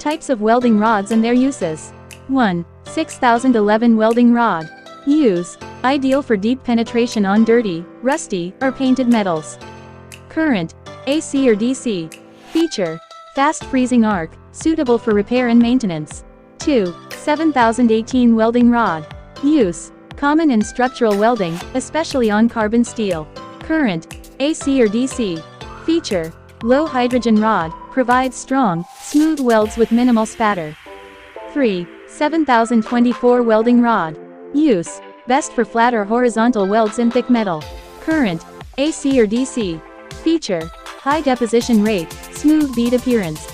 Types of welding rods and their uses. 1. 6011 welding rod. Use. Ideal for deep penetration on dirty, rusty, or painted metals. Current. AC or DC. Feature. Fast freezing arc, suitable for repair and maintenance. 2. 7018 welding rod. Use. Common in structural welding, especially on carbon steel. Current. AC or DC. Feature. Low hydrogen rod, provides strong, smooth welds with minimal spatter. 3. 7024 welding rod. Use. Best for flat or horizontal welds in thick metal. Current. AC or DC. Feature. High deposition rate, smooth bead appearance.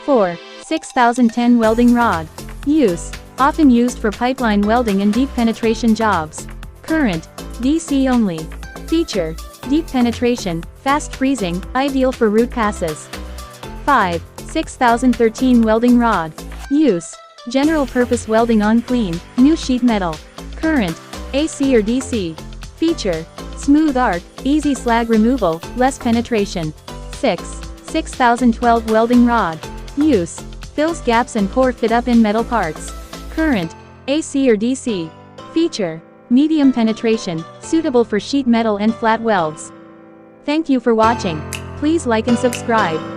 4. 6010 welding rod. Use. Often used for pipeline welding and deep penetration jobs. Current. DC only. Feature. Deep penetration, fast freezing, ideal for root passes. 5. 6013 welding rod. Use. General purpose welding on clean, new sheet metal. Current. AC or DC. Feature. Smooth arc, easy slag removal, less penetration. 6. 6012 welding rod. Use. Fills gaps and core fit up in metal parts. Current. AC or DC. Feature. Medium penetration, suitable for sheet metal and flat welds. Thank you for watching. Please like and subscribe.